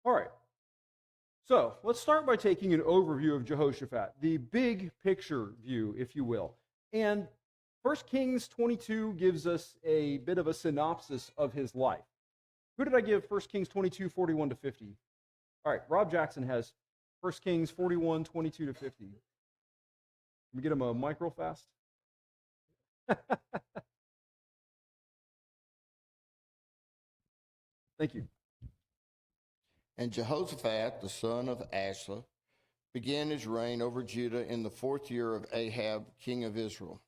All right. So let's start by taking an overview of Jehoshaphat, the big picture view, if you will. And 1 Kings 22 gives us a bit of a synopsis of his life. Who did I give 1 Kings 22, 41 to 50? All right, Rob Jackson has 1 Kings 41, 22 to 50. Can we get him a mic real fast? Thank you. And Jehoshaphat, the son of Asa, began his reign over Judah in the 4th year of Ahab, king of Israel.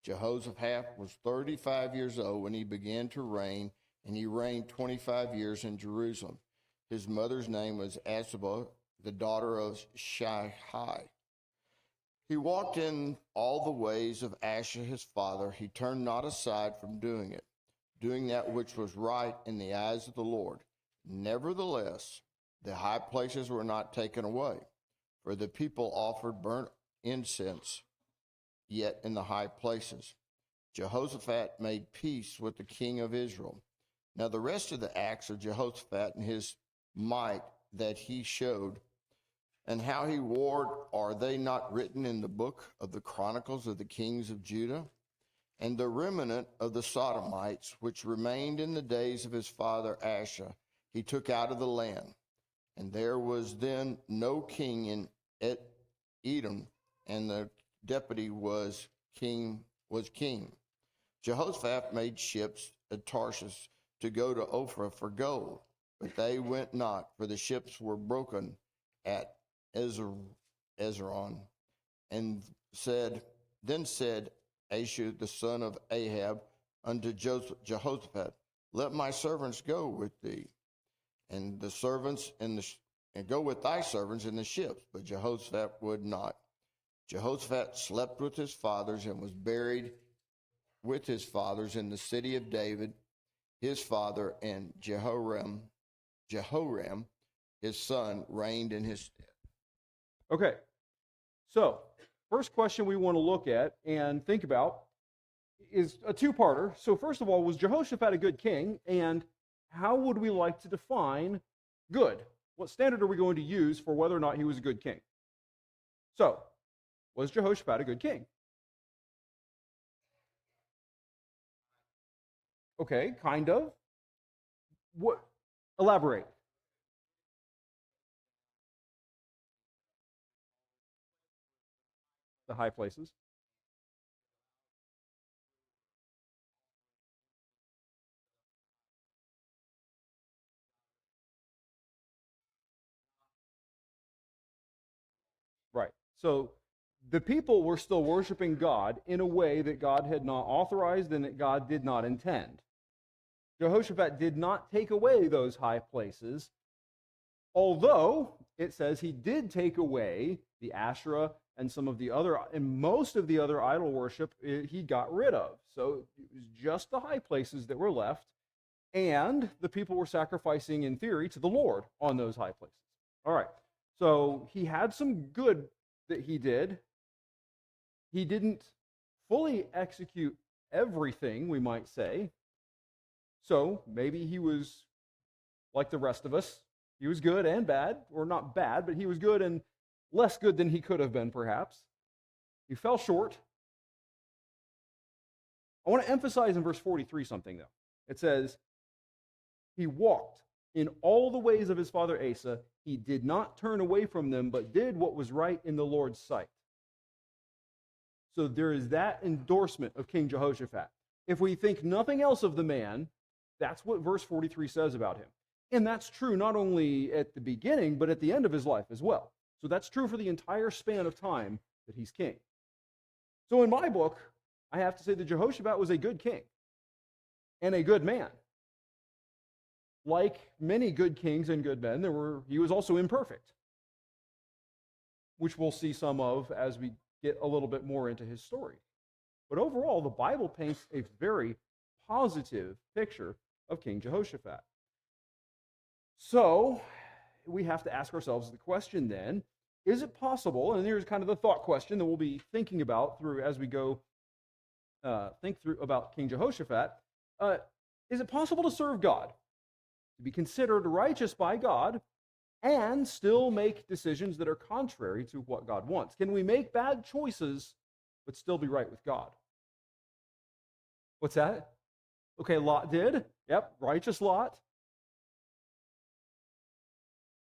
Jehoshaphat was 35 years old when he began to reign, and he reigned 25 years in Jerusalem. His mother's name was Azubah, the daughter of Shihai. He walked in all the ways of Asa his father. He turned not aside from doing it, doing that which was right in the eyes of the Lord. Nevertheless, the high places were not taken away, for the people offered burnt incense yet in the high places. Jehoshaphat made peace with the king of Israel. Now the rest of the acts of Jehoshaphat and his might that he showed, and how he warred, are they not written in the book of the Chronicles of the kings of Judah? And the remnant of the Sodomites, which remained in the days of his father Asa, he took out of the land. And there was then no king in Edom, and the deputy was king. Jehoshaphat made ships at Tarshish to go to Ophrah for gold, but they went not, for the ships were broken at Ezron. And then said Asa the son of Ahab unto Jehoshaphat, let my servants go with thee, and the servants and go with thy servants in the ships. But Jehoshaphat would not. Jehoshaphat slept with his fathers and was buried with his fathers in the city of David, his father, and Jehoram, his son, reigned in his stead. Okay, so first question we want to look at and think about is a two-parter. So first of all, was Jehoshaphat a good king? And how would we like to define good? What standard are we going to use for whether or not he was a good king? So, was Jehoshaphat a good king? Okay, kind of. What? Elaborate. The high places. Right. So the people were still worshiping God in a way that God had not authorized and that God did not intend. Jehoshaphat did not take away those high places, although it says he did take away the Asherah and some of the other, and most of the other idol worship he got rid of. So it was just the high places that were left, and the people were sacrificing, in theory, to the Lord on those high places. All right. So he had some good that he did. He didn't fully execute everything, we might say. So maybe he was like the rest of us. He was good and bad, or not bad, but he was good and less good than he could have been, perhaps. He fell short. I want to emphasize in verse 43 something, though. It says, he walked in all the ways of his father Asa. He did not turn away from them, but did what was right in the Lord's sight. So there is that endorsement of King Jehoshaphat. If we think nothing else of the man, that's what verse 43 says about him. And that's true not only at the beginning, but at the end of his life as well. So that's true for the entire span of time that he's king. So in my book, I have to say that Jehoshaphat was a good king and a good man. Like many good kings and good men, he was also imperfect, which we'll see some of as we get a little bit more into his story. But overall, the Bible paints a very positive picture of King Jehoshaphat. So we have to ask ourselves the question then, is it possible, and here's kind of the thought question that we'll be thinking about through as we go think through about King Jehoshaphat, is it possible to serve God, to be considered righteous by God, and still make decisions that are contrary to what God wants? Can we make bad choices but still be right with God? What's that? Okay, Lot did. Yep, righteous Lot.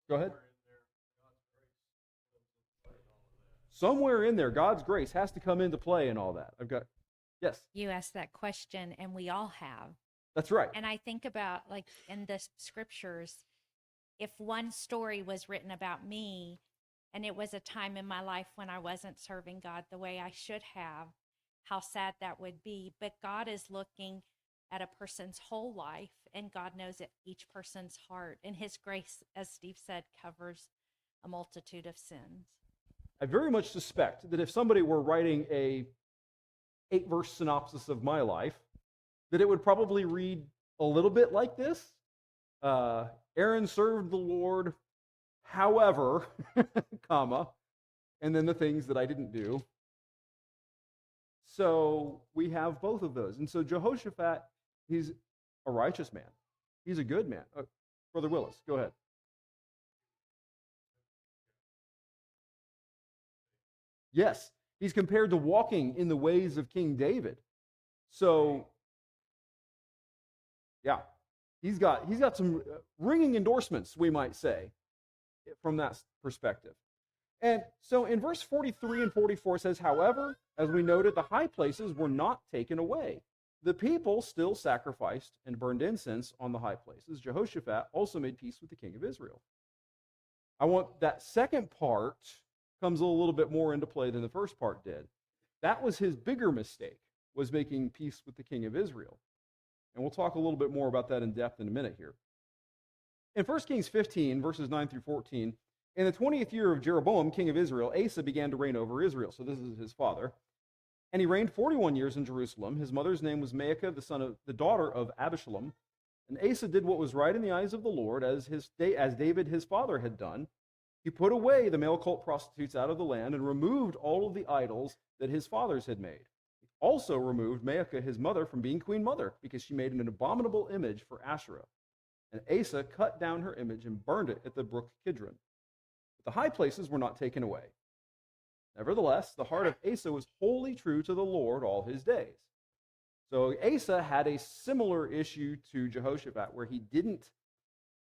Go ahead. Somewhere in there, God's grace has to come into play and all that. Yes. You asked that question, and we all have. That's right. And I think about, like, in the scriptures, if one story was written about me and it was a time in my life when I wasn't serving God the way I should have, how sad that would be. But God is looking at a person's whole life, and God knows each person's heart. And his grace, as Steve said, covers a multitude of sins. I very much suspect that if somebody were writing a 8-verse synopsis of my life, that it would probably read a little bit like this. Aaron served the Lord, however, comma, and then the things that I didn't do. So we have both of those. And so Jehoshaphat, he's a righteous man. He's a good man. Brother Willis, go ahead. Yes, he's compared to walking in the ways of King David. So, yeah, he's got some ringing endorsements, we might say, from that perspective. And so in verse 43 and 44 it says, however, as we noted, the high places were not taken away. The people still sacrificed and burned incense on the high places. Jehoshaphat also made peace with the king of Israel. I want that second part comes a little bit more into play than the first part did. That was his bigger mistake, was making peace with the king of Israel. And we'll talk a little bit more about that in depth in a minute here. In 1 Kings 15, verses 9 through 14, in the 20th year of Jeroboam, king of Israel, Asa began to reign over Israel. So this is his father. And he reigned 41 years in Jerusalem. His mother's name was Maacah, the daughter of Abishalom. And Asa did what was right in the eyes of the Lord, as David his father had done. He put away the male cult prostitutes out of the land and removed all of the idols that his fathers had made. He also removed Maacah, his mother, from being queen mother because she made an abominable image for Asherah. And Asa cut down her image and burned it at the brook Kidron. But the high places were not taken away. Nevertheless, the heart of Asa was wholly true to the Lord all his days. So Asa had a similar issue to Jehoshaphat, where he didn't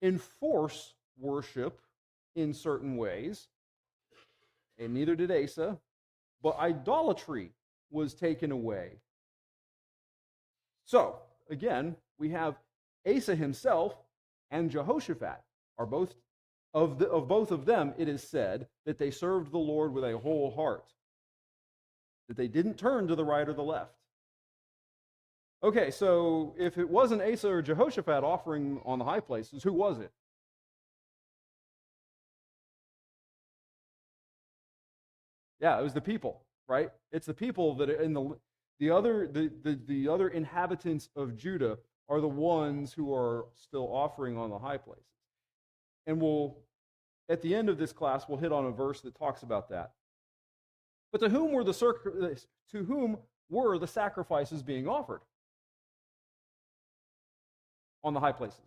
enforce worship in certain ways, and neither did Asa, but idolatry was taken away. So, again, we have Asa himself and Jehoshaphat are both of both of them, it is said that they served the Lord with a whole heart, that they didn't turn to the right or the left. Okay, so if it wasn't Asa or Jehoshaphat offering on the high places, who was it? Yeah, it was the people, right? It's the people that in the other inhabitants of Judah are the ones who are still offering on the high places. And at the end of this class, we'll hit on a verse that talks about that. But to whom were the sacrifices being offered on the high places?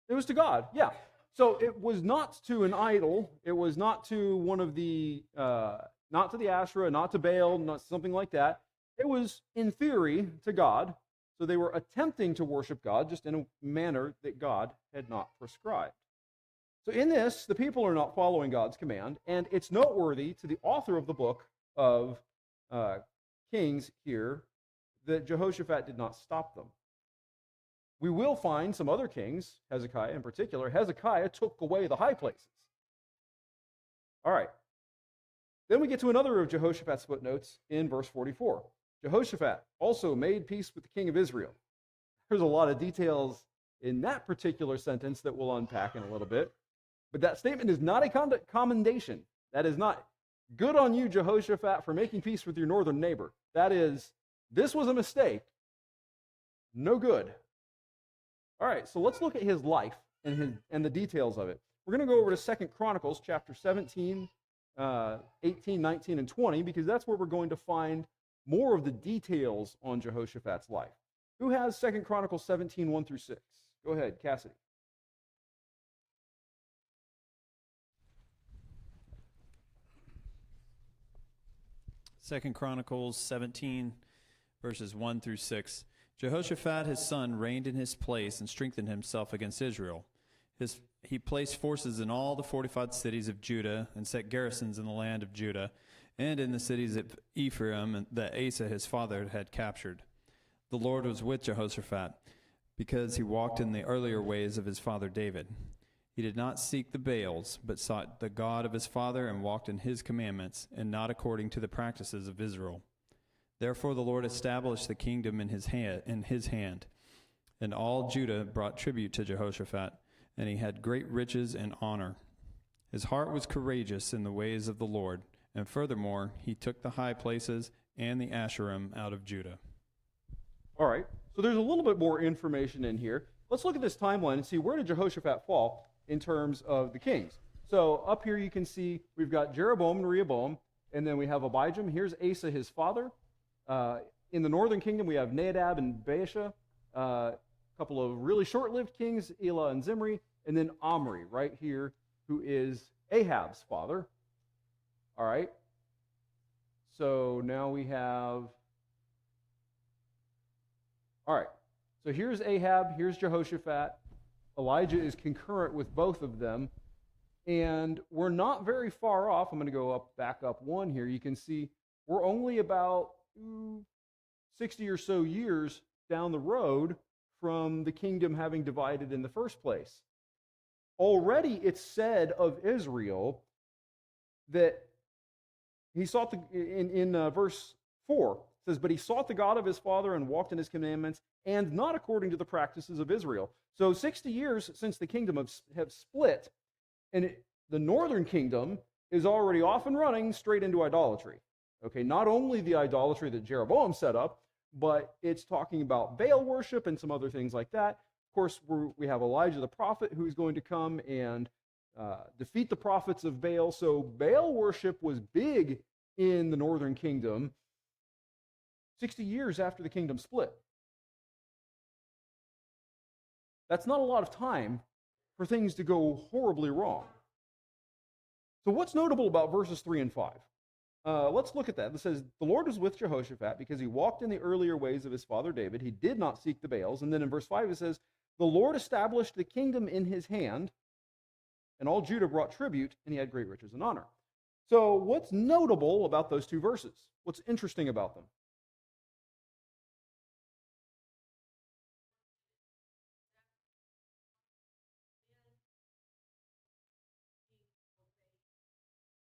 It was to God, yeah. So it was not to an idol. It was not to one of the, not to the Asherah, not to Baal, not something like that. It was, in theory, to God. So they were attempting to worship God, just in a manner that God had not prescribed. So in this, the people are not following God's command, and it's noteworthy to the author of the book of Kings here that Jehoshaphat did not stop them. We will find some other kings, Hezekiah in particular. Hezekiah took away the high places. All right. Then we get to another of Jehoshaphat's footnotes in verse 44. Jehoshaphat also made peace with the king of Israel. There's a lot of details in that particular sentence that we'll unpack in a little bit. But that statement is not a commendation. That is not good on you, Jehoshaphat, for making peace with your northern neighbor. That is, this was a mistake. No good. All right, so let's look at his life and the details of it. We're going to go over to 2 Chronicles chapter 17, 18, 19, and 20, because that's where we're going to find more of the details on Jehoshaphat's life. Who has 2 Chronicles 17, 1 through 6? Go ahead, Cassidy. Second Chronicles 17, verses 1 through 6. Jehoshaphat his son reigned in his place and strengthened himself against Israel. He placed forces in all the fortified cities of Judah and set garrisons in the land of Judah and in the cities of Ephraim that Asa his father had captured. The Lord was with Jehoshaphat because he walked in the earlier ways of his father David. He did not seek the Baals, but sought the God of his father and walked in his commandments and not according to the practices of Israel. Therefore the Lord established the kingdom in his hand, and all Judah brought tribute to Jehoshaphat, and he had great riches and honor. His heart was courageous in the ways of the Lord, and furthermore he took the high places and the Asherim out of Judah. All right, so there's a little bit more information in here. Let's look at this timeline and see, where did Jehoshaphat fall in terms of the kings? So up here you can see we've got Jeroboam and Rehoboam, and then we have Abijam. Here's Asa, his father. In the northern kingdom, we have Nadab and Baasha, a couple of really short-lived kings, Elah and Zimri, and then Omri right here, who is Ahab's father. All right. So now we have... All right. So here's Ahab, here's Jehoshaphat. Elijah is concurrent with both of them. And we're not very far off. I'm going to go back up one here. You can see we're only about 60 or so years down the road from the kingdom having divided in the first place. Already it's said of Israel that he sought in verse 4, it says, but he sought the God of his father and walked in his commandments, and not according to the practices of Israel. So 60 years since the kingdom have split, and the northern kingdom is already off and running straight into idolatry. Okay, not only the idolatry that Jeroboam set up, but it's talking about Baal worship and some other things like that. Of course, we have Elijah the prophet who's going to come and defeat the prophets of Baal. So Baal worship was big in the northern kingdom 60 years after the kingdom split. That's not a lot of time for things to go horribly wrong. So what's notable about verses 3 and 5? Let's look at that. It says, the Lord was with Jehoshaphat because he walked in the earlier ways of his father David. He did not seek the Baals. And then in verse 5 it says, the Lord established the kingdom in his hand, and all Judah brought tribute, and he had great riches and honor. So what's notable about those two verses? What's interesting about them?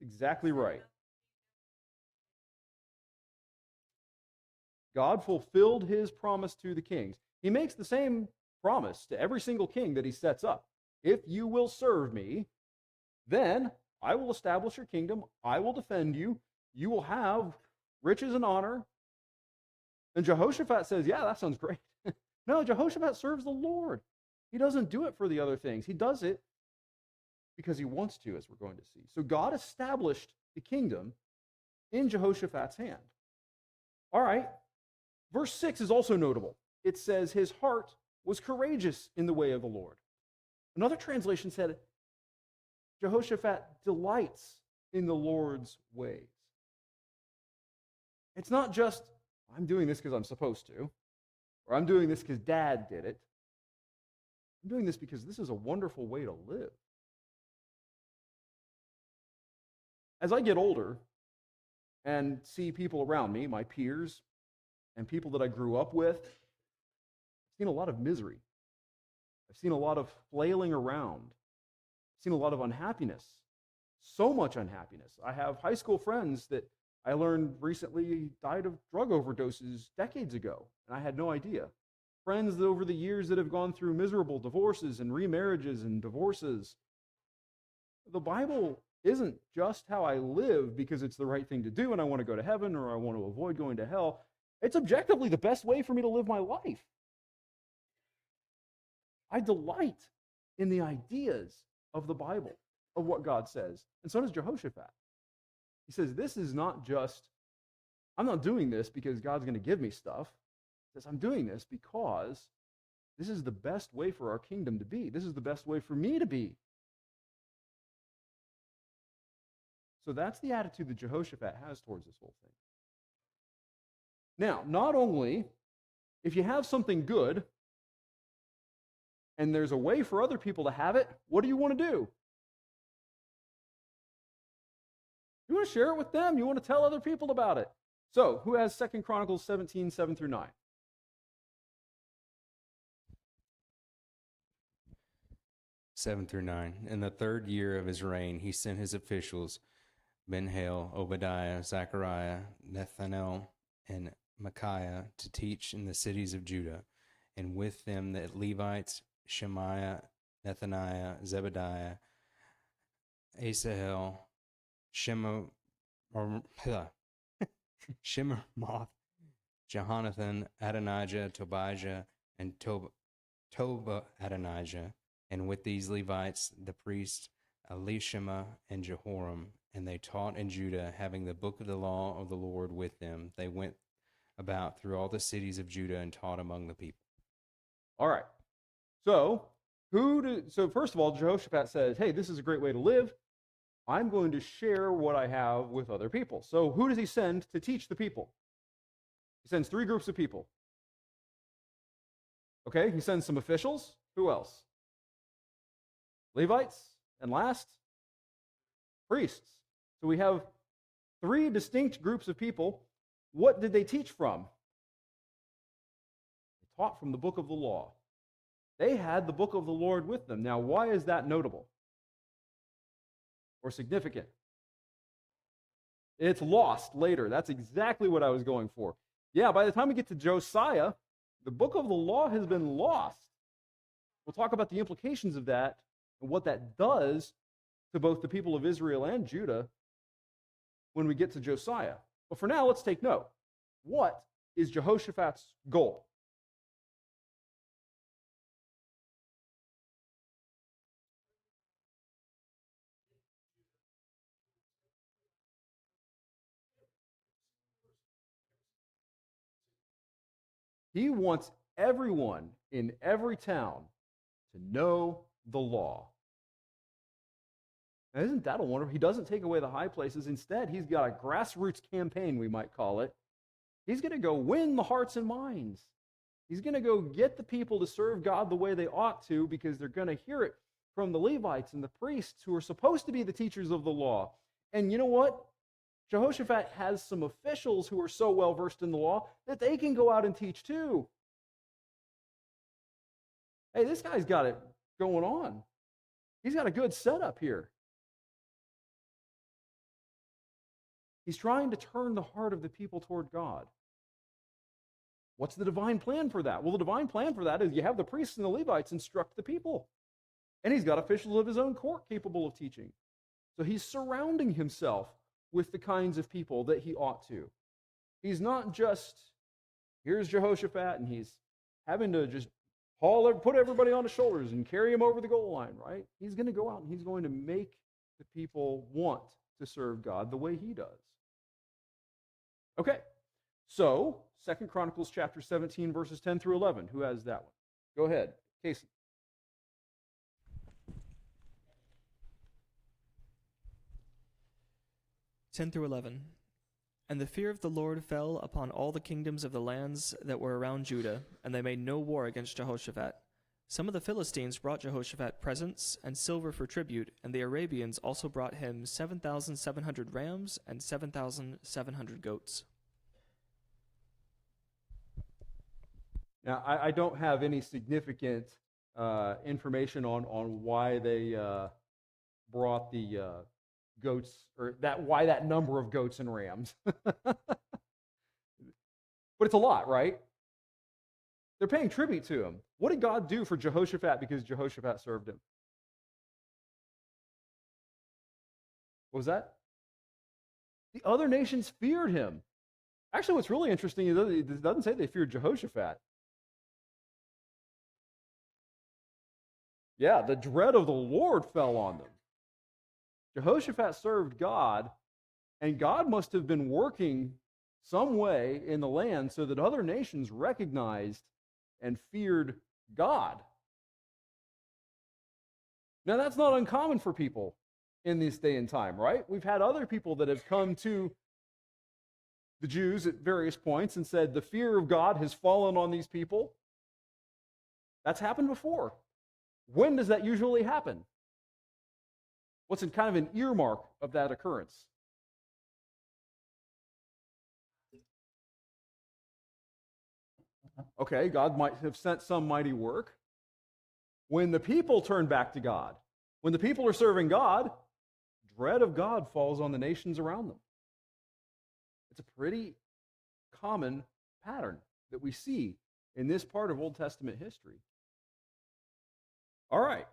Exactly right. God fulfilled his promise to the kings. He makes the same promise to every single king that he sets up. If you will serve me, then I will establish your kingdom. I will defend you. You will have riches and honor. And Jehoshaphat says, yeah, that sounds great. No, Jehoshaphat serves the Lord. He doesn't do it for the other things. He does it because he wants to, as we're going to see. So God established the kingdom in Jehoshaphat's hand. All right. Verse 6 is also notable. It says, his heart was courageous in the way of the Lord. Another translation said, Jehoshaphat delights in the Lord's ways. It's not just, I'm doing this because I'm supposed to, or I'm doing this because Dad did it. I'm doing this because this is a wonderful way to live. As I get older and see people around me, my peers, and people that I grew up with, I've seen a lot of misery. I've seen a lot of flailing around. I've seen a lot of unhappiness. So much unhappiness. I have high school friends that I learned recently died of drug overdoses decades ago, and I had no idea. Friends that over the years that have gone through miserable divorces and remarriages and divorces. The Bible isn't just how I live because it's the right thing to do and I want to go to heaven or I want to avoid going to hell. It's objectively the best way for me to live my life. I delight in the ideas of the Bible, of what God says. And so does Jehoshaphat. He says, this is not just, I'm not doing this because God's going to give me stuff. He says, I'm doing this because This is the best way for our kingdom to be. This is the best way for me to be. So that's the attitude that Jehoshaphat has towards this whole thing. Now, not only if you have something good and there's a way for other people to have it, what do you want to do? You want to share it with them. You want to tell other people about it. So, who has 2 Chronicles 17, 7 through 9? 7 through 9. In the 3rd year of his reign, he sent his officials, Ben-Hail, Obadiah, Zechariah, Nethanel, and Micaiah, to teach in the cities of Judah, and with them the Levites, Shemaiah, Nethaniah, Zebediah, Asahel, Shemeroth, Jehonathan, Adonijah, Tobijah, and Toba-Adonijah, and with these Levites, the priests Elishama and Jehoram, and they taught in Judah, having the book of the law of the Lord with them. They went about through all the cities of Judah and taught among the people. All right. So, first of all, Jehoshaphat says, hey, this is a great way to live. I'm going to share what I have with other people. So who does he send to teach the people? He sends 3 groups of people. Okay, he sends some officials. Who else? Levites. And last, priests. So we have 3 distinct groups of people. What did they teach from? They taught from the book of the law. They had the book of the Lord with them. Now, why is that notable or significant? It's lost later. That's exactly what I was going for. Yeah, by the time we get to Josiah, the book of the law has been lost. We'll talk about the implications of that and what that does to both the people of Israel and Judah when we get to Josiah. But for now, let's take note. What is Jehoshaphat's goal? He wants everyone in every town to know the law. Now, isn't that a wonder? He doesn't take away the high places. Instead, he's got a grassroots campaign, we might call it. He's going to go win the hearts and minds. He's going to go get the people to serve God the way they ought to, because they're going to hear it from the Levites and the priests who are supposed to be the teachers of the law. And you know what? Jehoshaphat has some officials who are so well versed in the law that they can go out and teach too. Hey, this guy's got it going on. He's got a good setup here. He's trying to turn the heart of the people toward God. What's the divine plan for that? Well, the divine plan for that is you have the priests and the Levites instruct the people. And he's got officials of his own court capable of teaching. So he's surrounding himself with the kinds of people that he ought to. He's not just, here's Jehoshaphat, and he's having to just put everybody on his shoulders and carry him over the goal line, right? He's going to go out and he's going to make the people want to serve God the way he does. Okay, so 2 Chronicles chapter 17, verses 10 through 11. Who has that one? Go ahead, Casey. (10 through 11). And the fear of the Lord fell upon all the kingdoms of the lands that were around Judah, and they made no war against Jehoshaphat. Some of the Philistines brought Jehoshaphat presents and silver for tribute, and the Arabians also brought him 7,700 rams and 7,700 goats. Now, I don't have any significant information on why they brought the goats, or why that number of goats and rams. But it's a lot, right? They're paying tribute to him. What did God do for Jehoshaphat because Jehoshaphat served him? What was that? The other nations feared him. Actually, what's really interesting is it doesn't say they feared Jehoshaphat. Yeah, the dread of the Lord fell on them. Jehoshaphat served God, and God must have been working some way in the land so that other nations recognized and feared God. Now, that's not uncommon for people in this day and time, right? We've had other people that have come to the Jews at various points and said, the fear of God has fallen on these people. That's happened before. When does that usually happen? What's in kind of an earmark of that occurrence? Okay, God might have sent some mighty work. When the people turn back to God, when the people are serving God, dread of God falls on the nations around them. It's a pretty common pattern that we see in this part of Old Testament history. All right.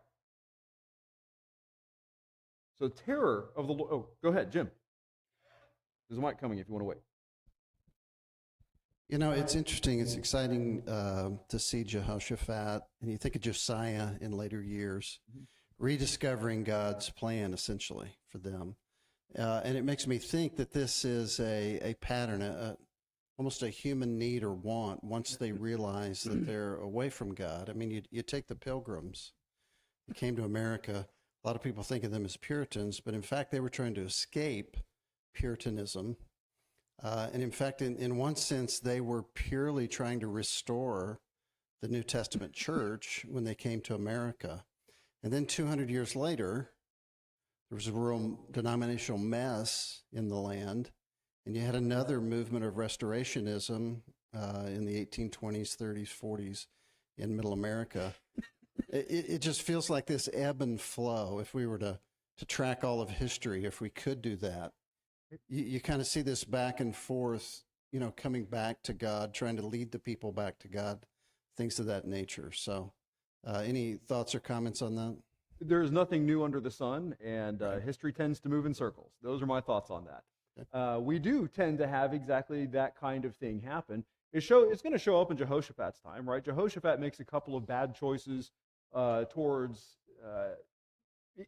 So terror of the Lord. Oh, go ahead, Jim. There's a mic coming if you want to wait. You know, it's interesting. It's exciting to see Jehoshaphat, and you think of Josiah in later years, rediscovering God's plan, essentially, for them. And it makes me think that this is a pattern, almost a human need or want once they realize that they're away from God. I mean, you take the Pilgrims who came to America. A lot of people think of them as Puritans, but in fact, they were trying to escape Puritanism. And in fact, in one sense, they were purely trying to restore the New Testament church when they came to America. And then 200 years later, there was a real denominational mess in the land. And you had another movement of restorationism in the 1820s, 30s, 40s in Middle America. It just feels like this ebb and flow. If we were to track all of history, if we could do that, you kind of see this back and forth, coming back to God, trying to lead the people back to God, things of that nature. So any thoughts or comments on that? There's nothing new under the sun, and history tends to move in circles. Those are my thoughts on that. We do tend to have exactly that kind of thing happen. It's going to show up in Jehoshaphat's time, right? Jehoshaphat makes a couple of bad choices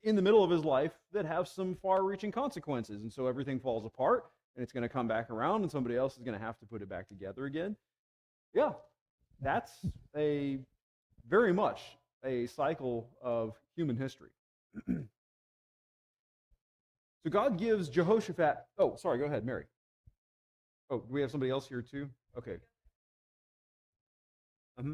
in the middle of his life that have some far-reaching consequences, and so everything falls apart, and it's going to come back around, and somebody else is going to have to put it back together again. Yeah, that's very much a cycle of human history. So God gives Jehoshaphat. Oh, sorry. Go ahead, Mary. Oh, do we have somebody else here too? Okay. Mm-hmm.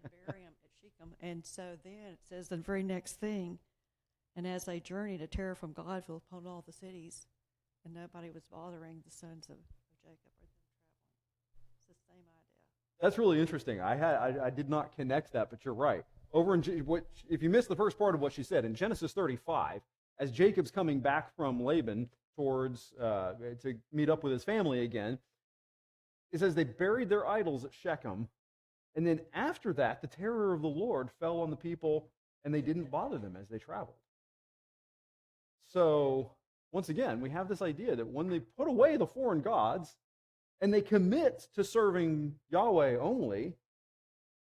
And bury them at Shechem. And so then it says the very next thing, and as they journeyed, a terror from God fell upon all the cities, and nobody was bothering the sons of Jacob or them traveling. It's the same idea. That's really interesting. I did not connect that, but you're right. If you missed the first part of what she said, in Genesis 35, as Jacob's coming back from Laban towards to meet up with his family again, it says they buried their idols at Shechem, and then after that, the terror of the Lord fell on the people, and they didn't bother them as they traveled. So, once again, we have this idea that when they put away the foreign gods, and they commit to serving Yahweh only,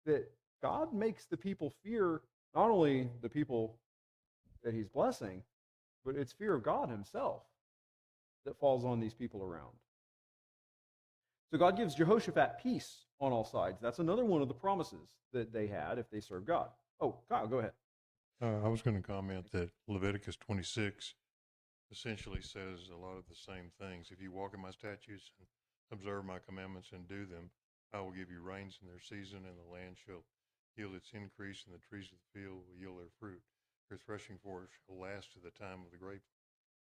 that God makes the people fear not only the people that he's blessing, but it's fear of God himself that falls on these people around. So God gives Jehoshaphat peace on all sides. That's another one of the promises that they had if they serve God. Oh, Kyle, go ahead. I was going to comment that Leviticus 26 essentially says a lot of the same things. If you walk in my statutes and observe my commandments and do them, I will give you rains in their season, and the land shall yield its increase, and the trees of the field will yield their fruit. Your threshing fork shall last to the time of the grape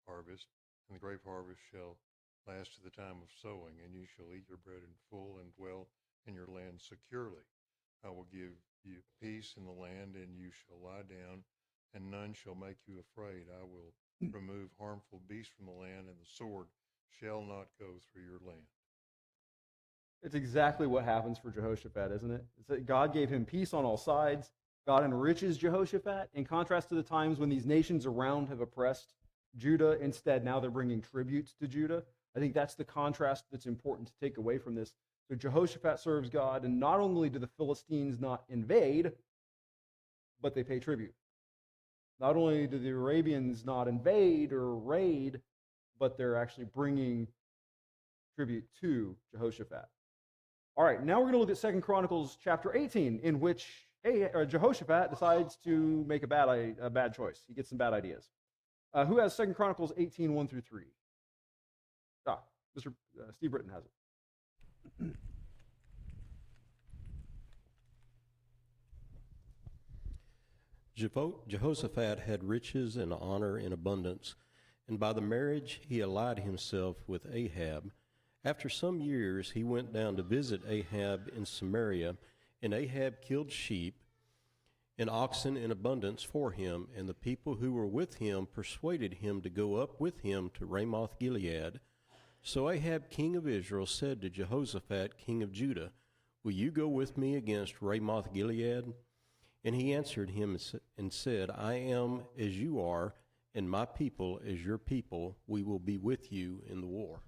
harvest, and the grape harvest shall last to the time of sowing, and you shall eat your bread in full and dwell in your land securely. I will give you peace in the land, and you shall lie down, and none shall make you afraid. I will remove harmful beasts from the land, and the sword shall not go through your land. It's exactly what happens for Jehoshaphat, isn't it? It's that God gave him peace on all sides. God enriches Jehoshaphat, in contrast to the times when these nations around have oppressed Judah. Instead, now they're bringing tributes to Judah. I think that's the contrast that's important to take away from this. So Jehoshaphat serves God, and not only do the Philistines not invade, but they pay tribute. Not only do the Arabians not invade or raid, but they're actually bringing tribute to Jehoshaphat. All right, now we're going to look at 2 Chronicles chapter 18, in which Jehoshaphat decides to make a bad choice. He gets some bad ideas. Who has 2 Chronicles 18, 1 through 3? Mr. Steve Britton has it. Jehoshaphat had riches and honor in abundance, and by the marriage he allied himself with Ahab. After some years he went down to visit Ahab in Samaria, and Ahab killed sheep and oxen in abundance for him, and the people who were with him persuaded him to go up with him to Ramoth Gilead. So Ahab king of Israel said to Jehoshaphat king of Judah, "Will you go with me against Ramoth Gilead?" And he answered him and said, "I am as you are, and my people as your people. We will be with you in the war."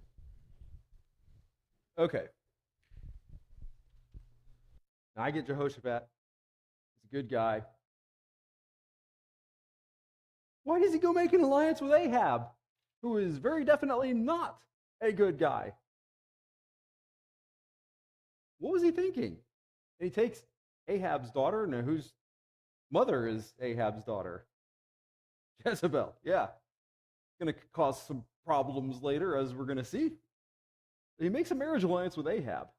Okay. Now I get Jehoshaphat. He's a good guy. Why does he go make an alliance with Ahab, who is very definitely not a good guy? What was he thinking? And he takes Ahab's daughter, now whose mother is Ahab's daughter? Jezebel, yeah. Going to cause some problems later, as we're going to see. He makes a marriage alliance with Ahab.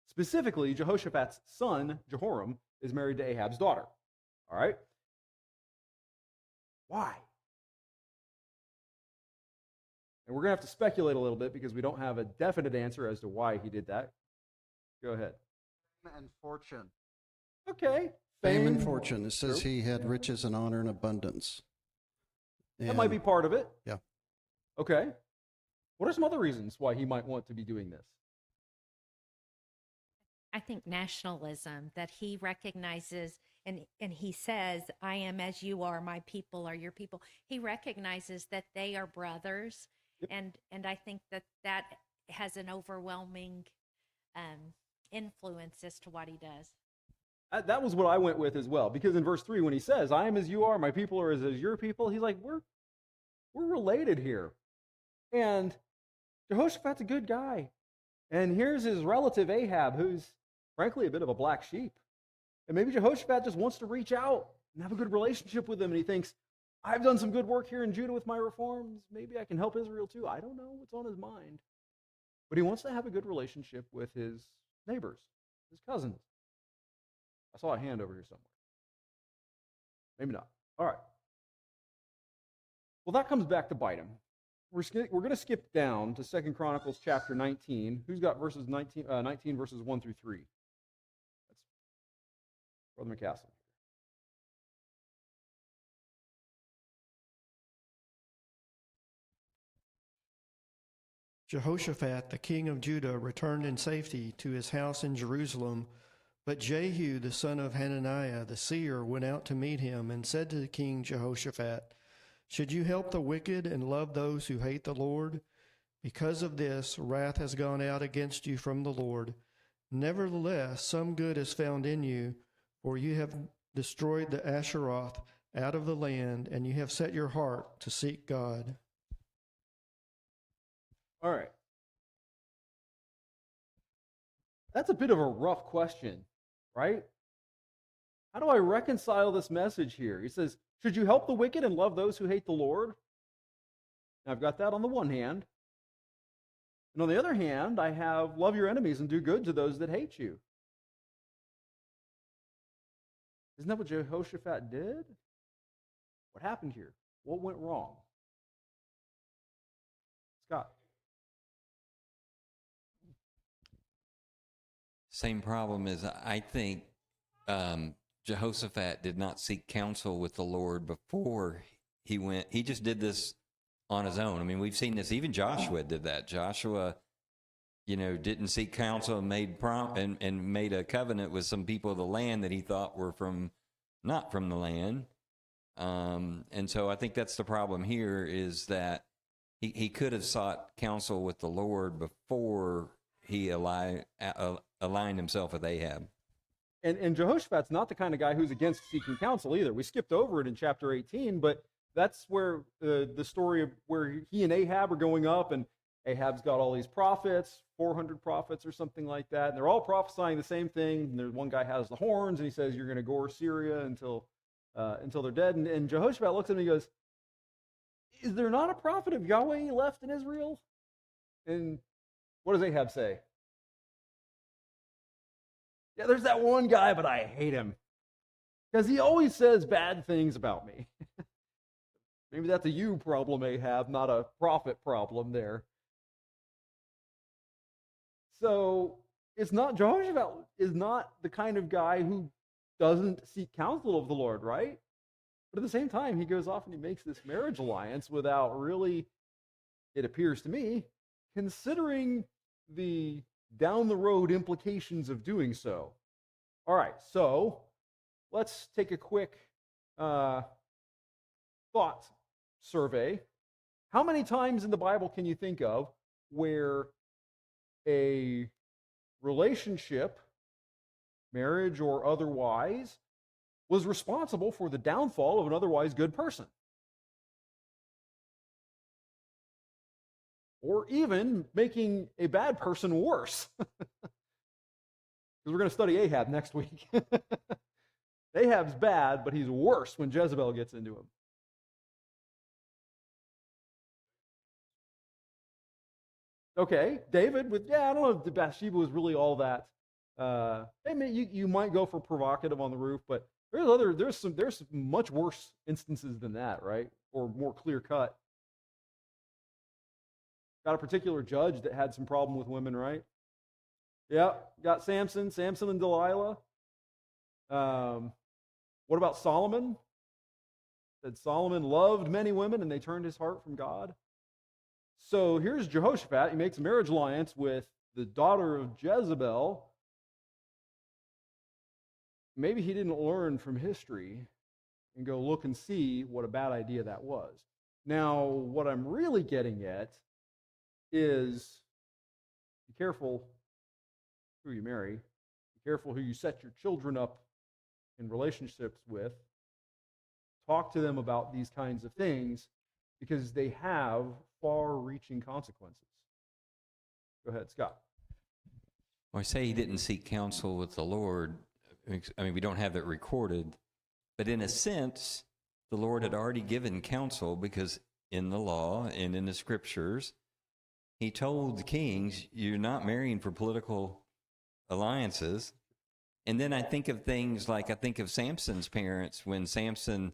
Specifically, Jehoshaphat's son, Jehoram, is married to Ahab's daughter. All right? Why? And we're going to have to speculate a little bit because we don't have a definite answer as to why he did that. Go ahead. Fame and fortune. Okay. Fame and fortune. It says he had riches and honor and abundance. That might be part of it. Yeah. Okay. What are some other reasons why he might want to be doing this? I think nationalism, that he recognizes and he says, I am as you are, my people are your people. He recognizes that they are brothers. Yep. And I think that has an overwhelming influence as to what he does. That was what I went with as well, because in verse 3, when he says, I am as you are, my people are as your people, he's like, we're related here. And Jehoshaphat's a good guy. And here's his relative Ahab, who's frankly a bit of a black sheep. And maybe Jehoshaphat just wants to reach out and have a good relationship with him. And he thinks, I've done some good work here in Judah with my reforms. Maybe I can help Israel too. I don't know what's on his mind. But he wants to have a good relationship with his neighbors, his cousins. I saw a hand over here somewhere. Maybe not. All right. Well, that comes back to bite him. We're going to skip down to 2 Chronicles chapter 19. Who's got verses 19 verses 1 through 3? That's Brother McCaslin. Jehoshaphat, the king of Judah, returned in safety to his house in Jerusalem. But Jehu, the son of Hananiah, the seer, went out to meet him and said to King Jehoshaphat, "Should you help the wicked and love those who hate the Lord? Because of this, wrath has gone out against you from the Lord. Nevertheless, some good is found in you, for you have destroyed the Asheroth out of the land, and you have set your heart to seek God." All right. That's a bit of a rough question, right? How do I reconcile this message here? He says, should you help the wicked and love those who hate the Lord? Now, I've got that on the one hand. And on the other hand, I have love your enemies and do good to those that hate you. Isn't that what Jehoshaphat did? What happened here? What went wrong? Scott. Same problem is I think Jehoshaphat did not seek counsel with the Lord before he went. He just did this on his own. I mean, we've seen this. Even Joshua did that. Joshua, didn't seek counsel and made a covenant with some people of the land that he thought were not from the land. And so I think that's the problem here, is that he could have sought counsel with the Lord before he aligned himself with Ahab. And Jehoshaphat's not the kind of guy who's against seeking counsel either. We skipped over it in chapter 18, but that's where the story of where he and Ahab are going up, and Ahab's got all these prophets, 400 prophets or something like that, and they're all prophesying the same thing. And there's one guy has the horns, and he says, "You're going to gore Syria until they're dead." And Jehoshaphat looks at him and he goes, "Is there not a prophet of Yahweh left in Israel?" And what does Ahab say? "Yeah, there's that one guy, but I hate him because he always says bad things about me." Maybe that's a you problem, Ahab, not a prophet problem there. So it's not, Jehoshaphat is not the kind of guy who doesn't seek counsel of the Lord, right? But at the same time, he goes off and he makes this marriage alliance without really, it appears to me, considering the down the road implications of doing so. All right, so let's take a quick thought survey. How many times in the Bible can you think of where a relationship, marriage or otherwise, was responsible for the downfall of an otherwise good person? Or even making a bad person worse. Because we're going to study Ahab next week. Ahab's bad, but he's worse when Jezebel gets into him. Okay, David with, I don't know if Bathsheba was really all that. You might go for provocative on the roof, but there's some much worse instances than that, right? Or more clear cut. Got a particular judge that had some problem with women, right? Yeah, got Samson and Delilah. What about Solomon? Said Solomon loved many women and they turned his heart from God. So here's Jehoshaphat. He makes a marriage alliance with the daughter of Jezebel. Maybe he didn't learn from history and go look and see what a bad idea that was. Now, what I'm really getting at is be careful who you marry. Be careful who you set your children up in relationships with. Talk to them about these kinds of things because they have far-reaching consequences. Go ahead, Scott. Well, I say he didn't seek counsel with the Lord. I mean, we don't have it recorded, but in a sense, the Lord had already given counsel because in the law and in the scriptures, he told the kings, you're not marrying for political alliances. And then I think of things like, I think of Samson's parents when Samson,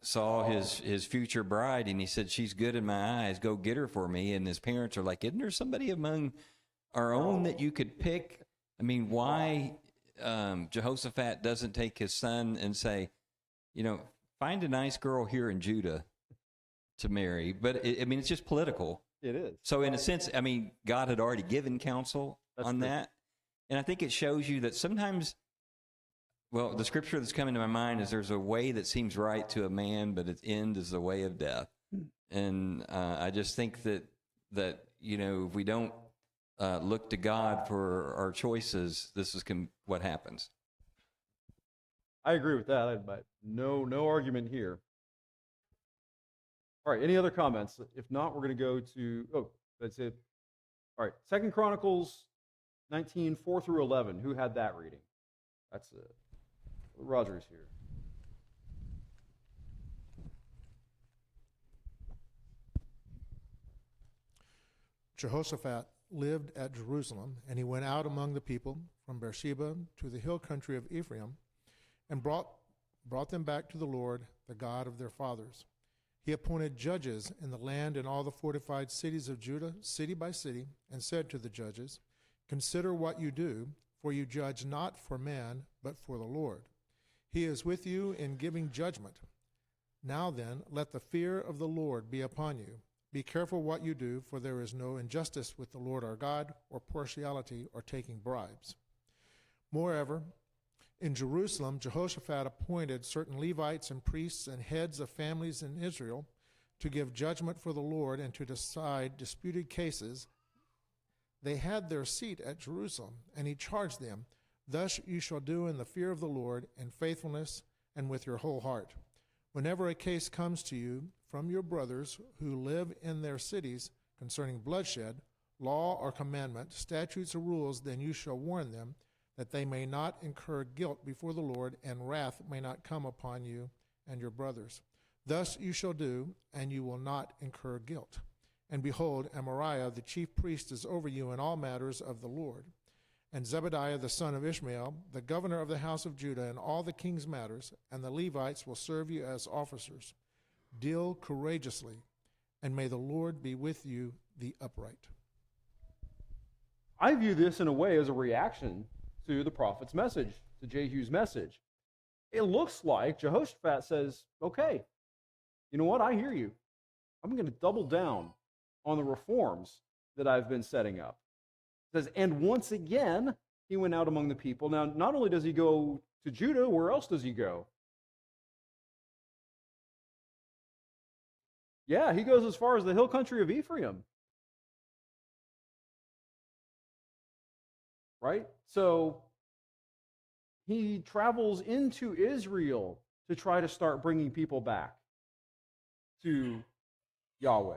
saw his future bride and he said, she's good in my eyes, go get her for me. And his parents are like, isn't there somebody among our own that you could pick? I mean, why Jehoshaphat doesn't take his son and say, find a nice girl here in Judah to marry. But it's just political. It is. So in a sense, God had already given counsel on that. And I think it shows you that sometimes, the scripture that's coming to my mind is there's a way that seems right to a man, but its end is the way of death. And I just think that if we don't look to God for our choices, this is what happens. I agree with that, but no argument here. All right, any other comments? If not, we're going to go to, that's it. All right, 2 Chronicles 19, 4 through 11. Who had that reading? That's it. Roger's here. Jehoshaphat lived at Jerusalem, and he went out among the people from Beersheba to the hill country of Ephraim, and brought them back to the Lord, the God of their fathers. He appointed judges in the land and all the fortified cities of Judah, city by city, and said to the judges, consider what you do, for you judge not for man, but for the Lord. He is with you in giving judgment. Now then, let the fear of the Lord be upon you. Be careful what you do, for there is no injustice with the Lord our God, or partiality, or taking bribes. Moreover, in Jerusalem, Jehoshaphat appointed certain Levites and priests and heads of families in Israel to give judgment for the Lord and to decide disputed cases. They had their seat at Jerusalem, and he charged them, Thus you shall do in the fear of the Lord, in faithfulness, and with your whole heart. Whenever a case comes to you from your brothers who live in their cities concerning bloodshed, law or commandment, statutes or rules, then you shall warn them, that they may not incur guilt before the Lord, and wrath may not come upon you and your brothers. Thus you shall do, and you will not incur guilt. And behold, Amariah the chief priest is over you in all matters of the Lord. And Zebediah the son of Ishmael, the governor of the house of Judah, in all the king's matters, and the Levites will serve you as officers. Deal courageously, and may the Lord be with you, the upright. I view this in a way as a reaction to the prophet's message, to Jehu's message. It looks like Jehoshaphat says, okay, you know what? I hear you. I'm going to double down on the reforms that I've been setting up. It says, and once again, he went out among the people. Now, not only does he go to Judah, where else does he go? Yeah, he goes as far as the hill country of Ephraim. Right? So he travels into Israel to try to start bringing people back to Yahweh.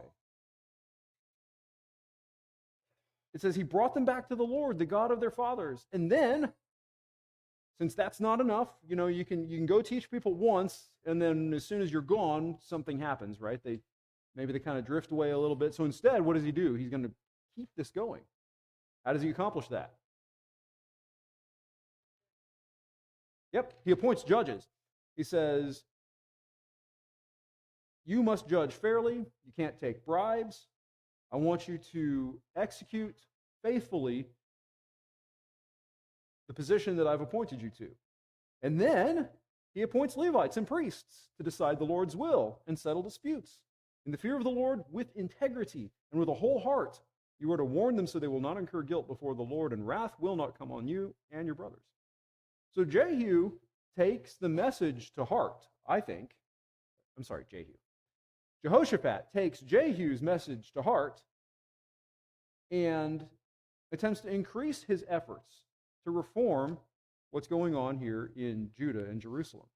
It says he brought them back to the Lord, the God of their fathers. And then, since that's not enough, you can go teach people once, and then as soon as you're gone, something happens, right? Maybe they kind of drift away a little bit. So instead, what does he do? He's going to keep this going. How does he accomplish that? Yep, he appoints judges. He says, you must judge fairly. You can't take bribes. I want you to execute faithfully the position that I've appointed you to. And then he appoints Levites and priests to decide the Lord's will and settle disputes. In the fear of the Lord, with integrity and with a whole heart, you are to warn them so they will not incur guilt before the Lord, and wrath will not come on you and your brothers. So Jehu takes the message to heart, I think. Jehoshaphat takes Jehu's message to heart and attempts to increase his efforts to reform what's going on here in Judah and Jerusalem.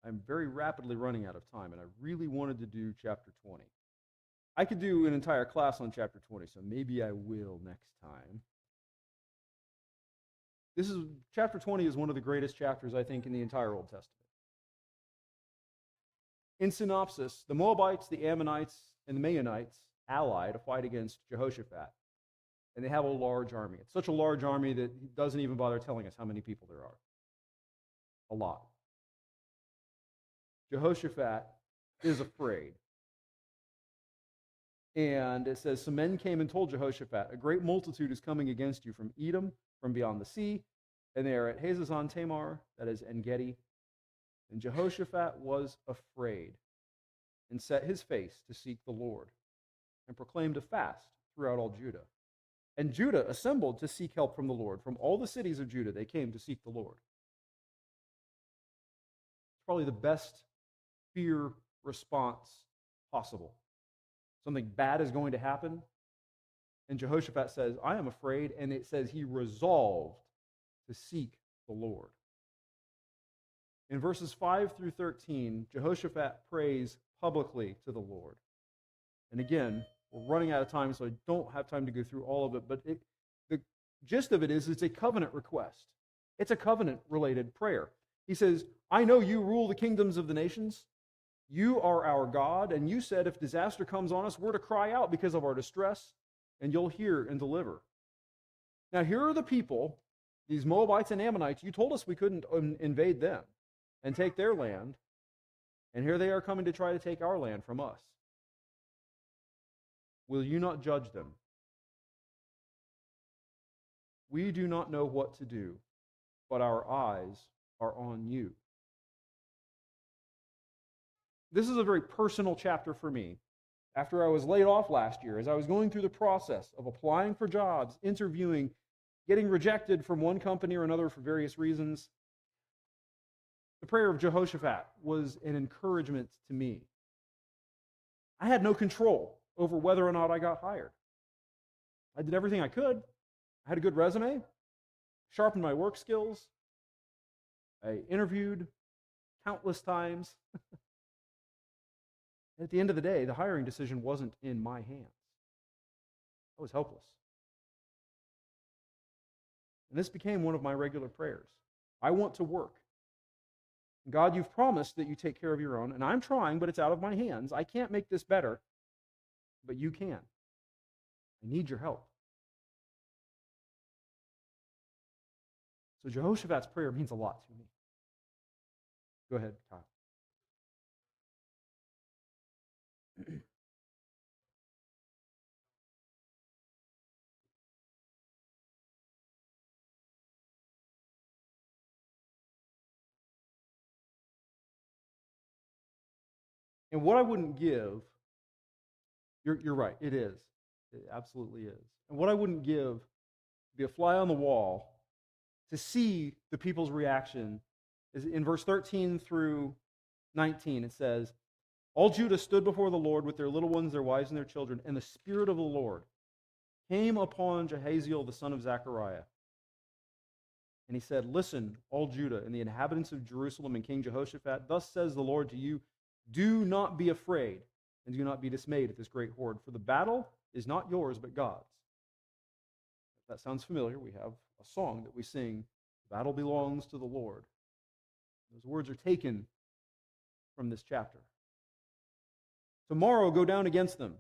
I'm very rapidly running out of time, and I really wanted to do chapter 20. I could do an entire class on chapter 20, so maybe I will next time. Chapter 20 is one of the greatest chapters, I think, in the entire Old Testament. In synopsis, the Moabites, the Ammonites, and the Maonites ally to fight against Jehoshaphat. And they have a large army. It's such a large army that he doesn't even bother telling us how many people there are. A lot. Jehoshaphat is afraid. And it says, some men came and told Jehoshaphat, a great multitude is coming against you from Edom, from beyond the sea, and they are at Hazazon Tamar, that is En-Gedi. And Jehoshaphat was afraid and set his face to seek the Lord and proclaimed a fast throughout all Judah. And Judah assembled to seek help from the Lord. From all the cities of Judah, they came to seek the Lord. It's probably the best fear response possible. Something bad is going to happen. And Jehoshaphat says, I am afraid. And it says he resolved to seek the Lord. In verses 5 through 13, Jehoshaphat prays publicly to the Lord. And again, we're running out of time, so I don't have time to go through all of it. But the gist of it is it's a covenant request. It's a covenant-related prayer. He says, I know you rule the kingdoms of the nations. You are our God, and you said if disaster comes on us, we're to cry out because of our distress, and you'll hear and deliver. Now, here are the people, these Moabites and Ammonites. You told us we couldn't invade them and take their land, and here they are coming to try to take our land from us. Will you not judge them? We do not know what to do, but our eyes are on you. This is a very personal chapter for me. After I was laid off last year, as I was going through the process of applying for jobs, interviewing, getting rejected from one company or another for various reasons, the prayer of Jehoshaphat was an encouragement to me. I had no control over whether or not I got hired. I did everything I could. I had a good resume, sharpened my work skills. I interviewed countless times. At the end of the day, the hiring decision wasn't in my hands. I was helpless. And this became one of my regular prayers. I want to work. God, you've promised that you take care of your own, and I'm trying, but it's out of my hands. I can't make this better, but you can. I need your help. So Jehoshaphat's prayer means a lot to me. Go ahead, Kyle. And what I wouldn't give, you're right, it is. It absolutely is. And what I wouldn't give to be a fly on the wall to see the people's reaction is in verse 13 through 19. It says, all Judah stood before the Lord with their little ones, their wives, and their children, and the Spirit of the Lord came upon Jahaziel, the son of Zechariah. And he said, listen, all Judah and the inhabitants of Jerusalem and King Jehoshaphat, thus says the Lord to you, do not be afraid and do not be dismayed at this great horde, for the battle is not yours but God's. If that sounds familiar, we have a song that we sing, the battle belongs to the Lord. Those words are taken from this chapter. Tomorrow go down against them.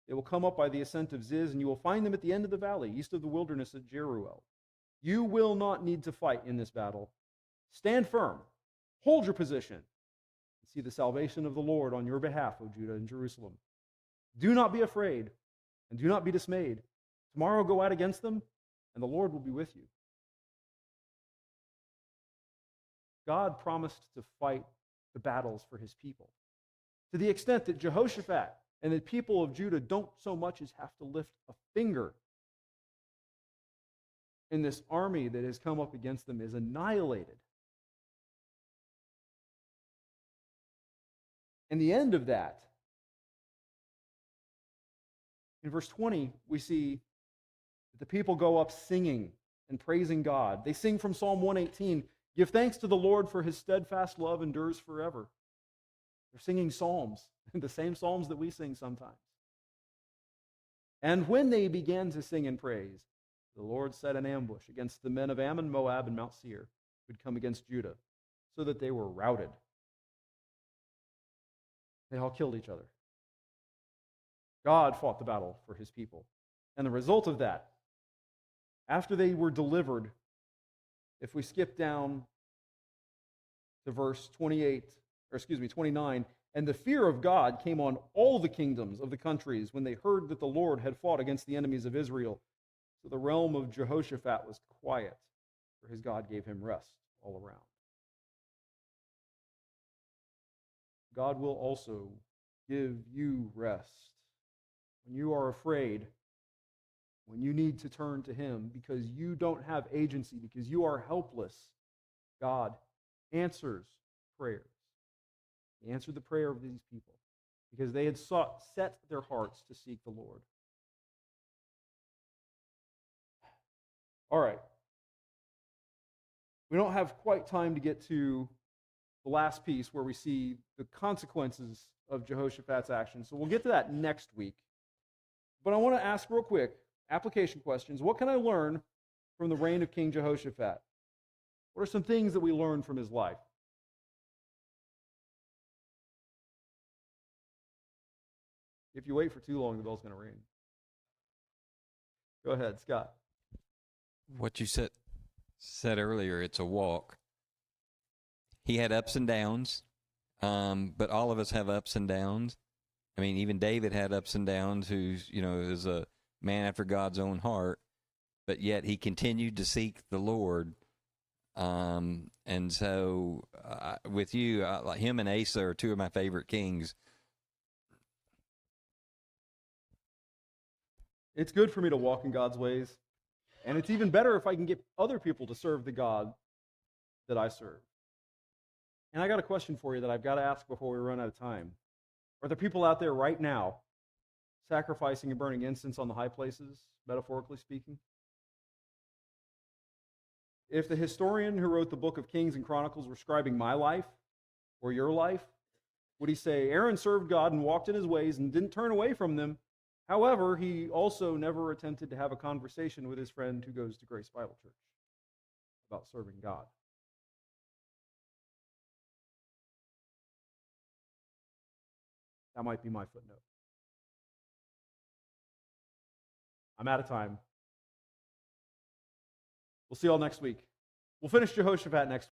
They will come up by the ascent of Ziz, and you will find them at the end of the valley, east of the wilderness at Jeruel. You will not need to fight in this battle. Stand firm. Hold your position. And see the salvation of the Lord on your behalf, O Judah and Jerusalem. Do not be afraid, and do not be dismayed. Tomorrow go out against them, and the Lord will be with you. God promised to fight the battles for his people, to the extent that Jehoshaphat and the people of Judah don't so much as have to lift a finger. And this army that has come up against them is annihilated. And the end of that, in verse 20, we see that the people go up singing and praising God. They sing from Psalm 118, give thanks to the Lord for his steadfast love endures forever. They're singing psalms, the same psalms that we sing sometimes. And when they began to sing and praise, the Lord set an ambush against the men of Ammon, Moab, and Mount Seir, who had come against Judah, so that they were routed. They all killed each other. God fought the battle for his people. And the result of that, after they were delivered, if we skip down to verse 29, and the fear of God came on all the kingdoms of the countries when they heard that the Lord had fought against the enemies of Israel. So the realm of Jehoshaphat was quiet, for his God gave him rest all around. God will also give you rest when you are afraid, when you need to turn to him because you don't have agency, because you are helpless. God answers prayers. He answered the prayer of these people because they had set their hearts to seek the Lord. All right. We don't have quite time to get to the last piece where we see the consequences of Jehoshaphat's actions. So we'll get to that next week. But I want to ask real quick, application questions. What can I learn from the reign of King Jehoshaphat? What are some things that we learned from his life? If you wait for too long, the bell's going to ring. Go ahead, Scott. What you said earlier, it's a walk. He had ups and downs, but all of us have ups and downs. I mean, even David had ups and downs, who's, is a man after God's own heart, but yet he continued to seek the Lord. And so with you, like him and Asa are two of my favorite kings. It's good for me to walk in God's ways, and it's even better if I can get other people to serve the God that I serve. And I got a question for you that I've got to ask before we run out of time. Are there people out there right now sacrificing and burning incense on the high places, metaphorically speaking? if the historian who wrote the book of Kings and Chronicles were scribing my life or your life, would he say, Aaron served God and walked in his ways and didn't turn away from them? However, he also never attempted to have a conversation with his friend who goes to Grace Bible Church about serving God. That might be my footnote. I'm out of time. We'll see you all next week. We'll finish Jehoshaphat next week.